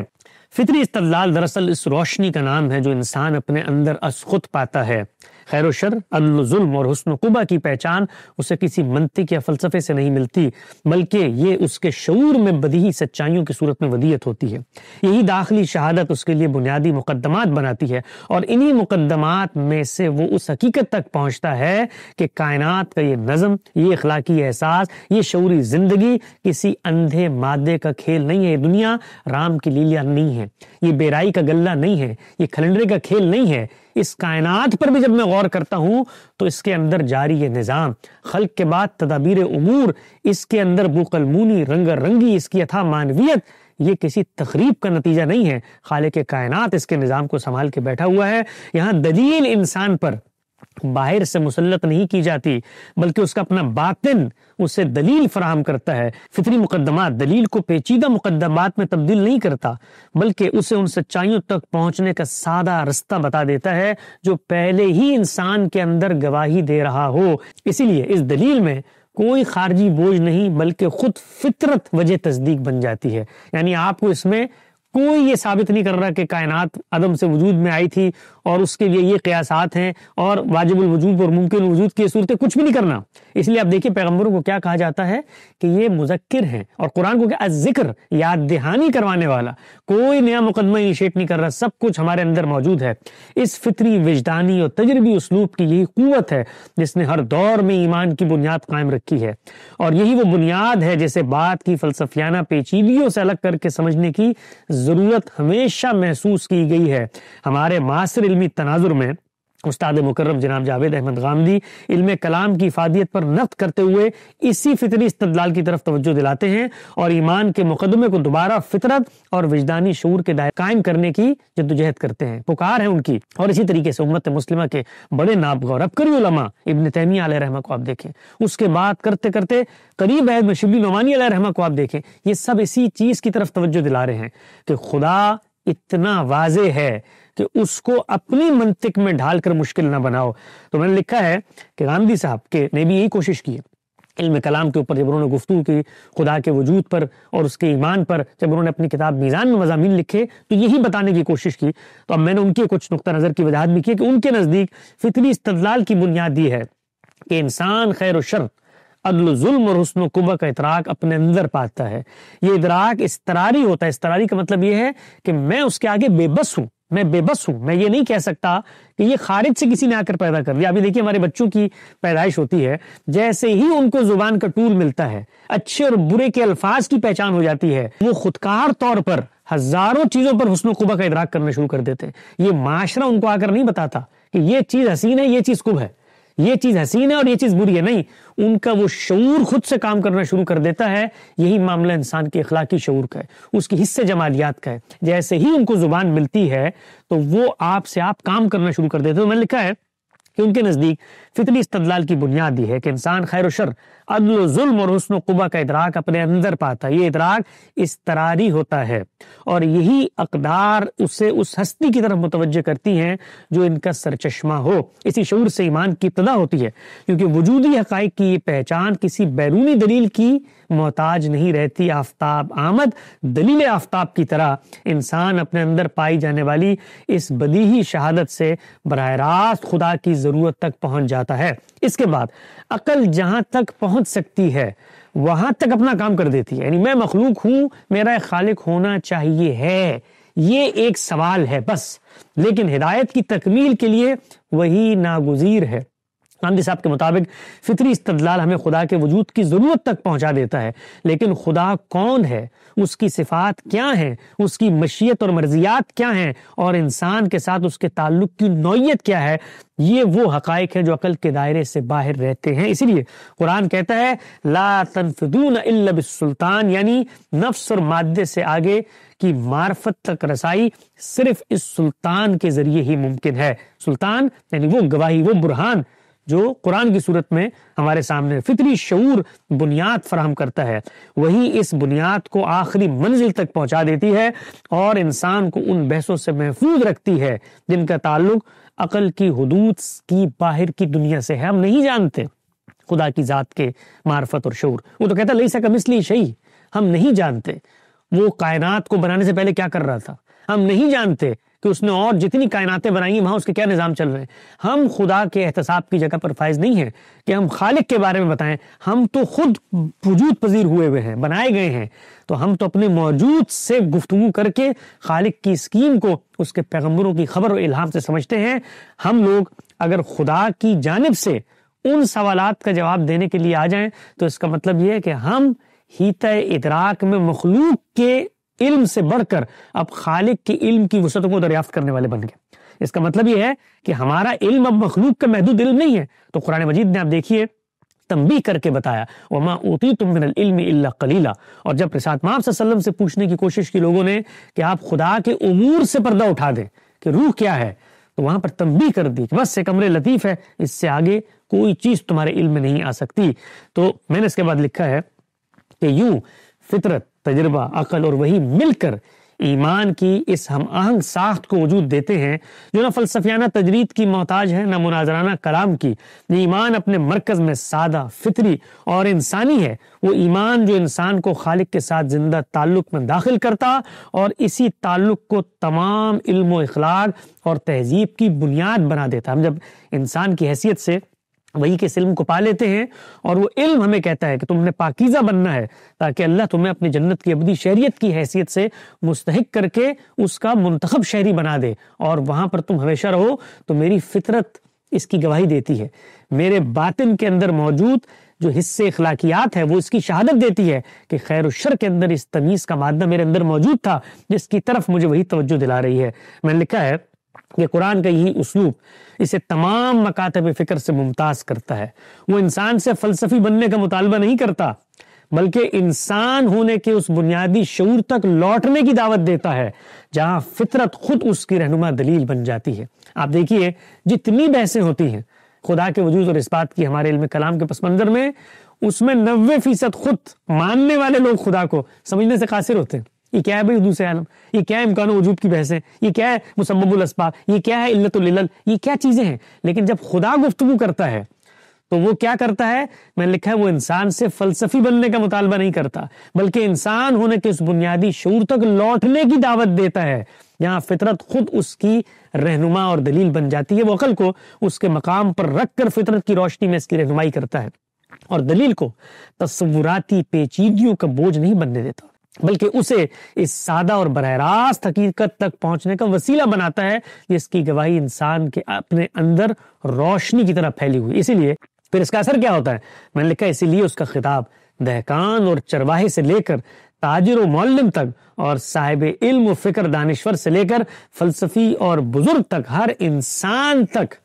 فطری استدلال دراصل اس روشنی کا نام ہے جو انسان اپنے اندر از خود پاتا ہے۔ خیر و شر، عدل و ظلم اور حسن و قبح کی پہچان اسے کسی منطق یا فلسفے سے نہیں ملتی، بلکہ یہ اس کے شعور میں بدیہی سچائیوں کی صورت میں ودیعت ہوتی ہے۔ یہی داخلی شہادت اس کے لیے بنیادی مقدمات بناتی ہے، اور انہی مقدمات میں سے وہ اس حقیقت تک پہنچتا ہے کہ کائنات کا یہ نظم، یہ اخلاقی احساس، یہ شعوری زندگی کسی اندھے مادے کا کھیل نہیں ہے، یہ دنیا رام کی لیلا نہیں ہے، یہ بیرائی کا غلہ نہیں ہے، یہ کھلنڈرے کا کھیل نہیں ہے۔ اس کائنات پر بھی جب میں غور کرتا ہوں تو اس کے اندر جاری یہ نظام، خلق کے بعد تدابیر امور، اس کے اندر بوقلمونی، رنگ رنگی، اس کی اتھا معنویت، یہ کسی تخریب کا نتیجہ نہیں ہے، خالق کائنات اس کے نظام کو سنبھال کے بیٹھا ہوا ہے۔ یہاں دلیل انسان پر باہر سے مسلط نہیں کی جاتی، بلکہ اس کا اپنا باطن اسے دلیل فراہم کرتا ہے۔ فطری مقدمات دلیل کو پیچیدہ مقدمات میں تبدیل نہیں کرتا، بلکہ اسے ان سچائیوں تک پہنچنے کا سادہ رستہ بتا دیتا ہے جو پہلے ہی انسان کے اندر گواہی دے رہا ہو۔ اسی لیے اس دلیل میں کوئی خارجی بوجھ نہیں بلکہ خود فطرت وجہ تصدیق بن جاتی ہے. یعنی آپ کو اس میں کوئی یہ ثابت نہیں کر رہا کہ کائنات عدم سے وجود میں آئی تھی اور اس کے لیے یہ قیاسات ہیں اور واجب الوجود اور ممکن الوجود کی صورتیں، کچھ بھی نہیں کرنا. اس لیے آپ دیکھیں پیغمبروں کو کیا کہا جاتا ہے کہ یہ مذکر ہیں، اور قرآن کو کیا ذکر، یاد دہانی کروانے والا. کوئی نیا مقدمہ انیشیٹ نہیں کر رہا، سب کچھ ہمارے اندر موجود ہے. اس فطری، وجدانی اور تجربی اسلوب کی یہی قوت ہے جس نے ہر دور میں ایمان کی بنیاد قائم رکھی ہے، اور یہی وہ بنیاد ہے جسے بات کی فلسفیانہ پیچیدگیوں سے الگ کر کے سمجھنے کی ضرورت ہمیشہ محسوس کی گئی ہے. ہمارے معاصر علمی تناظر میں استاد مکرم جناب جاوید احمد غامدی علم کلام کی افادیت پر نقد کرتے ہوئے اسی فطری استدلال کی طرف توجہ دلاتے ہیں اور ایمان کے مقدمے کو دوبارہ فطرت اور وجدانی شعور کے دائرے قائم کرنے کی جدوجہد کرتے ہیں، پکار ہے ان کی. اور اسی طریقے سے امت مسلمہ کے بڑے نابغہ اور عبقری علماء ابن تیمیہ علیہ رحمہ کو آپ دیکھیں، اس کے بعد کرتے کرتے قریب عہد میں شبلی نعمانی علیہ رحمہ کو آپ دیکھیں، یہ سب اسی چیز کی طرف توجہ دلا رہے ہیں کہ خدا اتنا واضح ہے کہ اس کو اپنی منطق میں ڈھال کر مشکل نہ بناؤ. تو میں نے لکھا ہے کہ غامدی صاحب کے نے بھی یہی کوشش کی ہے علم کلام کے اوپر، جب انہوں نے گفتگو کی خدا کے وجود پر اور اس کے ایمان پر، جب انہوں نے اپنی کتاب میزان میں مضامین لکھے تو یہی بتانے کی کوشش کی. تو اب میں نے ان کے کچھ نقطہ نظر کی وضاحت بھی کی کہ ان کے نزدیک فطری استدلال کی بنیاد یہ ہے کہ انسان خیر و شر، عدل و ظلم اور حسن و قبح کا ادراک اپنے اندر پاتا ہے. یہ ادراک استراری ہوتا ہے. استراری کا مطلب یہ ہے کہ میں اس کے آگے بے بس ہوں، میں بے بس ہوں. میں یہ نہیں کہہ سکتا کہ یہ خارج سے کسی نے آ کر پیدا کر دیا. ابھی دیکھیے ہمارے بچوں کی پیدائش ہوتی ہے، جیسے ہی ان کو زبان کا ٹول ملتا ہے، اچھے اور برے کے الفاظ کی پہچان ہو جاتی ہے، وہ خودکار طور پر ہزاروں چیزوں پر حسن و قبح کا ادراک کرنا شروع کر دیتے ہیں. یہ معاشرہ ان کو آ کر نہیں بتاتا کہ یہ چیز حسین ہے، یہ چیز قبح ہے، یہ چیز حسین ہے اور یہ چیز بری ہے. نہیں، ان کا وہ شعور خود سے کام کرنا شروع کر دیتا ہے. یہی معاملہ انسان کے اخلاقی شعور کا ہے، اس کے حصے جمالیات کا ہے. جیسے ہی ان کو زبان ملتی ہے تو وہ آپ سے آپ کام کرنا شروع کر دیتے ہیں. تو میں نے لکھا ہے کہ ان کے نزدیک فطری استدلال کی بنیاد یہ ہے کہ انسان خیر و شر، عدل و ظلم اور حسن و قبح کا ادراک اپنے اندر پاتا ہے. یہ ادراک استراری ہوتا ہے اور یہی اقدار اسے اس ہستی کی طرف متوجہ کرتی ہیں جو ان کا سرچشمہ ہو. اسی شعور سے ایمان کی ابتدا ہوتی ہے، کیونکہ وجودی حقائق کی یہ پہچان کسی بیرونی دلیل کی محتاج نہیں رہتی. آفتاب آمد دلیل آفتاب کی طرح انسان اپنے اندر پائی جانے والی اس بدیہی شہادت سے براہ راست خدا کی ضرورت تک پہنچ جاتا ہے. اس کے بعد عقل جہاں تک پہنچ سکتی ہے وہاں تک اپنا کام کر دیتی ہے. یعنی میں مخلوق ہوں، میرا ایک خالق ہونا چاہیے ہے، یہ ایک سوال ہے بس، لیکن ہدایت کی تکمیل کے لیے وہی ناگزیر ہے. غامدی صاحب کے مطابق فطری استدلال ہمیں خدا کے وجود کی ضرورت تک پہنچا دیتا ہے، لیکن خدا کون ہے، اس کی صفات کیا ہیں، اس کی مشیت اور مرضیات کیا ہیں، اور انسان کے ساتھ اس کے تعلق کی نوعیت کیا ہے، یہ وہ حقائق ہیں جو عقل کے دائرے سے باہر رہتے ہیں. اسی لیے قرآن کہتا ہے لا تنفذون الا بالسلطان، یعنی نفس اور مادے سے آگے کی معرفت تک رسائی صرف اس سلطان کے ذریعے ہی ممکن ہے. سلطان یعنی وہ گواہی، وہ برہان جو قرآن کی صورت میں ہمارے سامنے فطری شعور بنیاد فراہم کرتا ہے، وہی اس بنیاد کو آخری منزل تک پہنچا دیتی ہے اور انسان کو ان بحثوں سے محفوظ رکھتی ہے جن کا تعلق عقل کی حدود کی باہر کی دنیا سے ہے. ہم نہیں جانتے خدا کی ذات کے معرفت اور شعور. وہ تو کہتا ہے لیسا کمثلہ شیء، ہم نہیں جانتے وہ کائنات کو بنانے سے پہلے کیا کر رہا تھا. ہم نہیں جانتے کہ اس نے اور جتنی کائناتیں بنائی ہیں وہاں اس کے کیا نظام چل رہے ہیں. ہم خدا کے احتساب کی جگہ پر فائز نہیں ہیں کہ ہم خالق کے بارے میں بتائیں. ہم تو خود وجود پذیر ہوئے ہیں، بنائے گئے ہیں. تو ہم تو اپنے موجود سے گفتگو کر کے خالق کی اسکیم کو اس کے پیغمبروں کی خبر و الہام سے سمجھتے ہیں. ہم لوگ اگر خدا کی جانب سے ان سوالات کا جواب دینے کے لیے آ جائیں تو اس کا مطلب یہ ہے کہ ہم حیطہ ادراک میں مخلوق کے علم سے بڑھ کر اب خالق کے علم کی وسعتوں کو دریافت کرنے والے بن گئے. اس کا مطلب یہ ہے کہ ہمارا علم اب مخلوق کا محدود علم نہیں ہے. تو قرآن مجید نے آپ دیکھیے تنبیہ کر کے بتایا وما اوتیتم من العلم الا قلیلا. اور جب رسالت مآب صلی اللہ علیہ وسلم سے پوچھنے کی کوشش کی لوگوں نے کہ آپ خدا کے امور سے پردہ اٹھا دیں کہ روح کیا ہے، تو وہاں پر تنبیہ کر دی کہ بس ایک امر لطیف ہے، اس سے آگے کوئی چیز تمہارے علم میں نہیں آ سکتی. تو میں نے اس کے بعد لکھا ہے کہ یوں فطرت، تجربہ، عقل اور وہی مل کر ایمان کی اس ہم آہنگ ساخت کو وجود دیتے ہیں جو نہ فلسفیانہ تجرید کی محتاج ہے نہ مناظرانہ کلام کی۔ ایمان اپنے مرکز میں سادہ، فطری اور انسانی ہے، وہ ایمان جو انسان کو خالق کے ساتھ زندہ تعلق میں داخل کرتا اور اسی تعلق کو تمام علم و اخلاق اور تہذیب کی بنیاد بنا دیتا۔ ہم جب انسان کی حیثیت سے وہی کے اس علم کو پا لیتے ہیں اور وہ علم ہمیں کہتا ہے کہ تم نے پاکیزہ بننا ہے تاکہ اللہ تمہیں اپنی جنت کی ابدی شہریت کی حیثیت سے مستحق کر کے اس کا منتخب شہری بنا دے اور وہاں پر تم ہمیشہ رہو، تو میری فطرت اس کی گواہی دیتی ہے، میرے باطن کے اندر موجود جو حصے اخلاقیات ہے وہ اس کی شہادت دیتی ہے کہ خیر و شر کے اندر اس تمیز کا مادہ میرے اندر موجود تھا جس کی طرف مجھے وہی توجہ دلا رہی ہے۔ میں نے لکھا ہے کہ قرآن کا یہی اسلوب اسے تمام مکاتب فکر سے ممتاز کرتا ہے۔ وہ انسان سے فلسفی بننے کا مطالبہ نہیں کرتا بلکہ انسان ہونے کے اس بنیادی شعور تک لوٹنے کی دعوت دیتا ہے جہاں فطرت خود اس کی رہنما دلیل بن جاتی ہے۔ آپ دیکھیے جتنی بحثیں ہوتی ہیں خدا کے وجود اور اس بات کی ہمارے علم کلام کے پس منظر میں، اس میں 90% خود ماننے والے لوگ خدا کو سمجھنے سے قاصر ہوتے ہیں۔ یہ کیا ہے بھائی حدوث عالم، یہ کیا ہے امکان و وجوب کی بحثیں، یہ کیا ہے مسبب الاسباب، یہ کیا ہے علت العلل، یہ کیا چیزیں ہیں۔ لیکن جب خدا گفتگو کرتا ہے تو وہ کیا کرتا ہے؟ میں نے لکھا ہے وہ انسان سے فلسفی بننے کا مطالبہ نہیں کرتا بلکہ انسان ہونے کے اس بنیادی شعور تک لوٹنے کی دعوت دیتا ہے جہاں فطرت خود اس کی رہنما اور دلیل بن جاتی ہے۔ وہ عقل کو اس کے مقام پر رکھ کر فطرت کی روشنی میں اس کی رہنمائی کرتا ہے اور دلیل کو تصوراتی پیچیدگیوں کا بوجھ نہیں بننے دیتا بلکہ اسے اس سادہ اور براہ راست حقیقت تک پہنچنے کا وسیلہ بناتا ہے جس کی گواہی انسان کے اپنے اندر روشنی کی طرح پھیلی ہوئی۔ اسی لیے پھر اس کا اثر کیا ہوتا ہے؟ میں نے لکھا اسی لیے اس کا خطاب دہقان اور چرواہے سے لے کر تاجر و معلم تک اور صاحب علم و فکر دانشور سے لے کر فلسفی اور بزرگ تک ہر انسان تک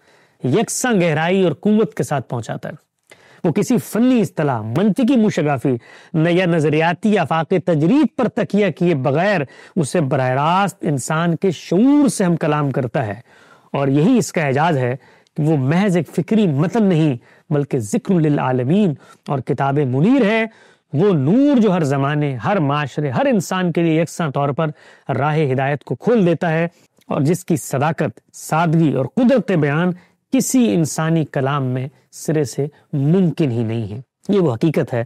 یکساں گہرائی اور قوت کے ساتھ پہنچاتا ہے۔ وہ کسی فنی اصطلاح، منطقی مشگافی یا نظریاتی آفاق تجرید پر تکیہ کیے بغیر اسے براہ راست انسان کے شعور سے ہم کلام کرتا ہے، اور یہی اس کا اعجاز ہے کہ وہ محض ایک فکری متن نہیں بلکہ ذکر للعالمین اور کتاب منیر ہے، وہ نور جو ہر زمانے، ہر معاشرے، ہر انسان کے لیے یکساں طور پر راہ ہدایت کو کھول دیتا ہے اور جس کی صداقت، سادگی اور قدرت بیان کسی انسانی کلام میں سرے سے ممکن ہی نہیں ہے۔ یہ وہ حقیقت ہے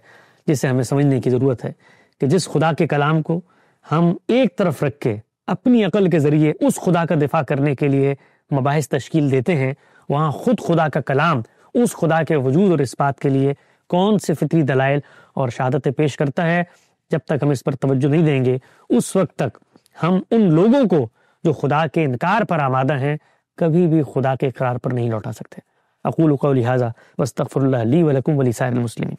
جسے ہمیں سمجھنے کی ضرورت ہے کہ جس خدا کے کلام کو ہم ایک طرف رکھ کے اپنی عقل کے ذریعے اس خدا کا دفاع کرنے کے لیے مباحث تشکیل دیتے ہیں، وہاں خود خدا کا کلام اس خدا کے وجود اور اس بات کے لیے کون سے فطری دلائل اور شہادتیں پیش کرتا ہے۔ جب تک ہم اس پر توجہ نہیں دیں گے اس وقت تک ہم ان لوگوں کو جو خدا کے انکار پر آمادہ ہیں کبھی بھی خدا کے اقرار پر نہیں لوٹا سکتے۔ اقول قولی ھذا واستغفر اللہ لی ولکم ولسائر المسلمین۔